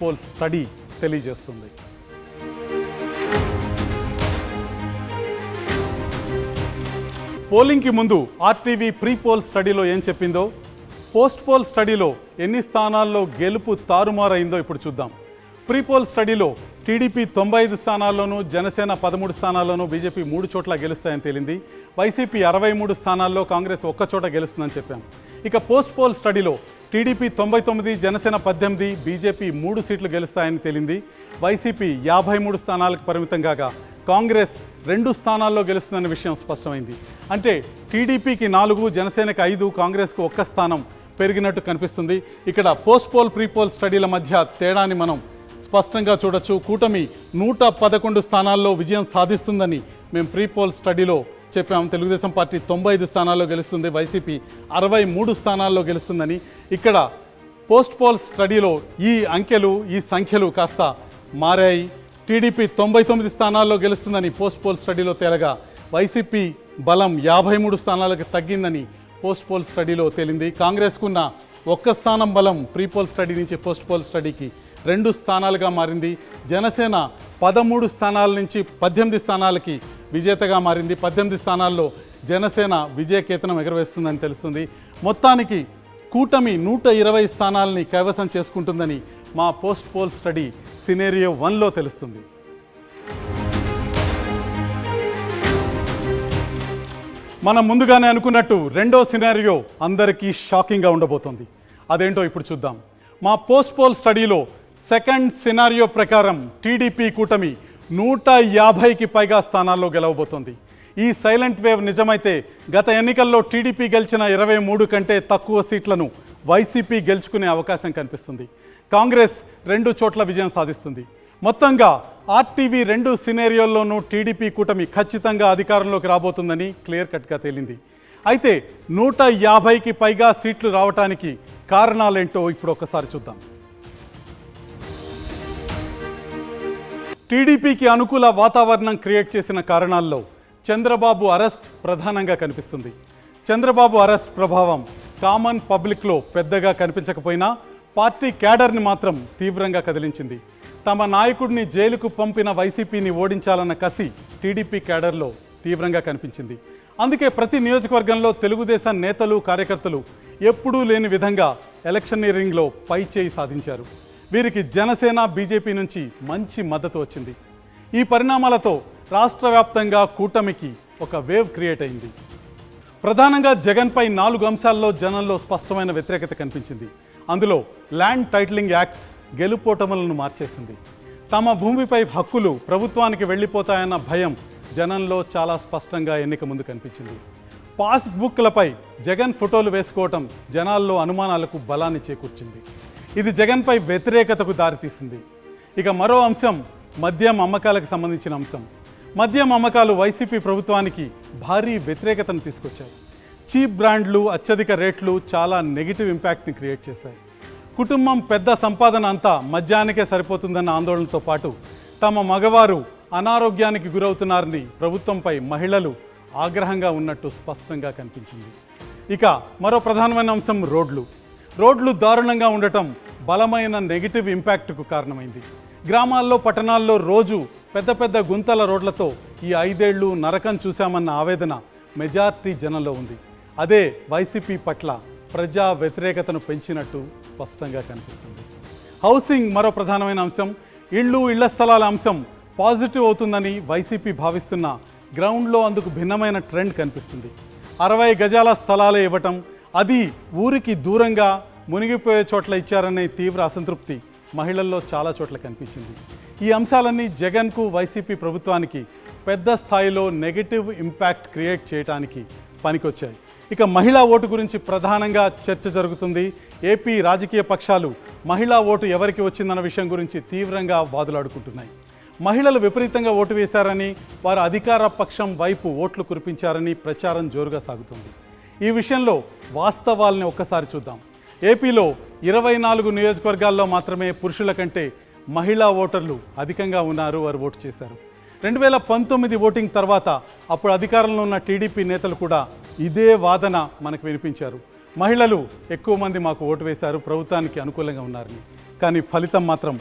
Pole study తెలియజేస్తుంది. పోలింగ్కి ముందు RTV pre poll స్టడీలో ఏం చెప్పిందో, పోస్ట్ పోల్ స్టడీలో ఎన్ని స్థానాల్లో గెలుపు తారుమారైందో ఇప్పుడు చూద్దాం. ప్రీ పోల్ స్టడీలో టీడీపీ 95 స్థానాల్లోనూ, జనసేన 13 స్థానాల్లోనూ, బీజేపీ 3 చోట్ల గెలుస్తాయని తేలింది. వైసీపీ 63 స్థానాల్లో, కాంగ్రెస్ 1 చోట గెలుస్తుందని చెప్పాం. ఇక పోస్ట్ పోల్ స్టడీలో టీడీపీ 99, జనసేన 18, బీజేపీ 3 సీట్లు గెలుస్తాయని తేలింది. వైసీపీ 53 స్థానాలకు పరిమితం కాగా కాంగ్రెస్ 2 స్థానాల్లో గెలుస్తుందన్న విషయం స్పష్టమైంది. అంటే టీడీపీకి 4, జనసేనకి 5, కాంగ్రెస్కు 1 స్థానం పెరిగినట్టు కనిపిస్తుంది. ఇక్కడ పోస్ట్ పోల్ ప్రీ పోల్ స్టడీల మధ్య తేడాని మనం స్పష్టంగా చూడొచ్చు. కూటమి 111 స్థానాల్లో విజయం సాధిస్తుందని మేము ప్రీ పోల్ స్టడీలో చెప్పాము. తెలుగుదేశం పార్టీ 95 స్థానాల్లో గెలుస్తుంది, వైసీపీ 63 స్థానాల్లో గెలుస్తుందని. ఇక్కడ పోస్ట్ పోల్ స్టడీలో ఈ అంకెలు, ఈ సంఖ్యలు కాస్త మారాయి. టీడీపీ 99 స్థానాల్లో గెలుస్తుందని పోస్ట్ పోల్ స్టడీలో తేలగా, వైసీపీ బలం 53 స్థానాలకు తగ్గిందని పోస్ట్ పోల్ స్టడీలో తేలింది. కాంగ్రెస్కున్న 1 స్థానం బలం ప్రీ పోల్ స్టడీ నుంచి పోస్ట్ పోల్ స్టడీకి 2 స్థానాలుగా మారింది. జనసేన 13 స్థానాల నుంచి 18 స్థానాలకి విజేతగా మారింది. 18 స్థానాల్లో జనసేన విజయకేతనం ఎగరవేస్తుందని తెలుస్తుంది. మొత్తానికి కూటమి 120 స్థానాలని కైవసం చేసుకుంటుందని మా పోస్ట్ పోల్ స్టడీ సినేరియో 1లో తెలుస్తుంది. మనం ముందుగానే అనుకున్నట్టు రెండో సినారియో అందరికీ షాకింగ్గా ఉండబోతోంది. అదేంటో ఇప్పుడు చూద్దాం. మా పోస్ట్ పోల్ స్టడీలో సెకండ్ సినారియో ప్రకారం టీడీపీ కూటమి 150కి పైగా స్థానాల్లో గెలవబోతోంది. ఈ సైలెంట్ వేవ్ నిజమైతే గత ఎన్నికల్లో టీడీపీ గెలిచిన 23 కంటే తక్కువ సీట్లను వైసీపీ గెలుచుకునే అవకాశం కనిపిస్తుంది. కాంగ్రెస్ 2 చోట్ల విజయం సాధిస్తుంది. మొత్తంగా ఆర్టీవీ 2 సినేరియోల్లోనూ టీడీపీ కూటమి ఖచ్చితంగా అధికారంలోకి రాబోతుందని క్లియర్ కట్గా తేలింది. అయితే 150కి పైగా సీట్లు రావటానికి కారణాలేంటో ఇప్పుడు ఒక్కసారి చూద్దాం. టీడీపీకి అనుకూల వాతావరణం క్రియేట్ చేసిన కారణాల్లో చంద్రబాబు అరెస్ట్ ప్రధానంగా కనిపిస్తుంది. చంద్రబాబు అరెస్ట్ ప్రభావం కామన్ పబ్లిక్లో పెద్దగా కనిపించకపోయినా పార్టీ క్యాడర్ని మాత్రం తీవ్రంగా కదిలించింది. తమ నాయకుడిని జైలుకు పంపిన వైసీపీని ఓడించాలన్న కసి టీడీపీ క్యాడర్లో తీవ్రంగా కనిపించింది. అందుకే ప్రతి నియోజకవర్గంలో తెలుగుదేశం నేతలు, కార్యకర్తలు ఎప్పుడూ లేని విధంగా ఎలక్షనీరింగ్లో పై చేయి సాధించారు. వీరికి జనసేన, బీజేపీ నుంచి మంచి మద్దతు వచ్చింది. ఈ పరిణామాలతో రాష్ట్ర వ్యాప్తంగా కూటమికి ఒక వేవ్ క్రియేట్ అయింది. ప్రధానంగా జగన్పై 4 అంశాల్లో జనంలో స్పష్టమైన వ్యతిరేకత కనిపించింది. అందులో ల్యాండ్ టైటిలింగ్ యాక్ట్ గెలుపోటములను మార్చేసింది. తమ భూమిపై హక్కులు ప్రభుత్వానికి వెళ్ళిపోతాయన్న భయం జనంలో చాలా స్పష్టంగా ఎన్నిక ముందు కనిపించింది. పాస్బుక్లపై జగన్ ఫోటోలు వేసుకోవటం జనాల్లో అనుమానాలకు బలాన్ని చేకూర్చింది. ఇది జగన్పై వ్యతిరేకతకు దారితీసింది. ఇక మరో అంశం మద్యం అమ్మకాలకు సంబంధించిన అంశం. మద్యం అమ్మకాలు వైసీపీ ప్రభుత్వానికి భారీ వ్యతిరేకతను తీసుకొచ్చాయి. చీప్ బ్రాండ్లు, అత్యధిక రేట్లు చాలా నెగిటివ్ ఇంపాక్ట్ని క్రియేట్ చేశాయి. కుటుంబం పెద్ద సంపాదన అంతా మద్యానికే సరిపోతుందన్న ఆందోళనతో పాటు తమ మగవారు అనారోగ్యానికి గురవుతున్నారని ప్రభుత్వంపై మహిళలు ఆగ్రహంగా ఉన్నట్టు స్పష్టంగా కనిపించింది. ఇక మరో ప్రధానమైన అంశం రోడ్లు దారుణంగా ఉండటం బలమైన నెగిటివ్ ఇంపాక్ట్కు కారణమైంది. గ్రామాల్లో, పట్టణాల్లో రోజు పెద్ద పెద్ద గుంతల రోడ్లతో ఈ 5 ఏళ్లు నరకం చూశామన్న ఆవేదన మెజార్టీ జనంలో ఉంది. అదే వైసీపీ పట్ల ప్రజా వ్యతిరేకతను పెంచినట్టు స్పష్టంగా కనిపిస్తుంది. హౌసింగ్ మరో ప్రధానమైన అంశం. ఇళ్ల స్థలాల అంశం పాజిటివ్ అవుతుందని వైసీపీ భావిస్తున్న గ్రౌండ్లో అందుకు భిన్నమైన ట్రెండ్ కనిపిస్తుంది. 60 గజాల స్థలాలే ఇవ్వటం, అది ఊరికి దూరంగా మునిగిపోయే చోట్ల ఇచ్చారనే తీవ్ర అసంతృప్తి మహిళల్లో చాలా చోట్ల కనిపించింది. ఈ అంశాలన్నీ జగన్కు, వైసీపీ ప్రభుత్వానికి పెద్ద స్థాయిలో నెగిటివ్ ఇంపాక్ట్ క్రియేట్ చేయడానికి పనికొచ్చాయి. ఇక మహిళా ఓటు గురించి ప్రధానంగా చర్చ జరుగుతుంది. ఏపీ రాజకీయ పక్షాలు మహిళా ఓటు ఎవరికి వచ్చిందన్న విషయం గురించి తీవ్రంగా వాదులాడుకుంటున్నాయి. మహిళలు విపరీతంగా ఓటు వేశారని, వారు అధికార పక్షం వైపు ఓట్లు కురిపించారని ప్రచారం జోరుగా సాగుతుంది. ఈ విషయంలో వాస్తవాల్ని ఒక్కసారి చూద్దాం. ఏపీలో 24 నియోజకవర్గాల్లో మాత్రమే పురుషుల కంటే మహిళా ఓటర్లు అధికంగా ఉన్నారు, వారు ఓటు చేశారు. 2019 ఓటింగ్ తర్వాత అప్పుడు అధికారంలో ఉన్న టీడీపీ నేతలు కూడా ఇదే వాదన మనకు వినిపించారు. మహిళలు ఎక్కువ మంది మాకు ఓటు వేశారు, ప్రభుత్వానికి అనుకూలంగా ఉన్నారని. కానీ ఫలితం మాత్రం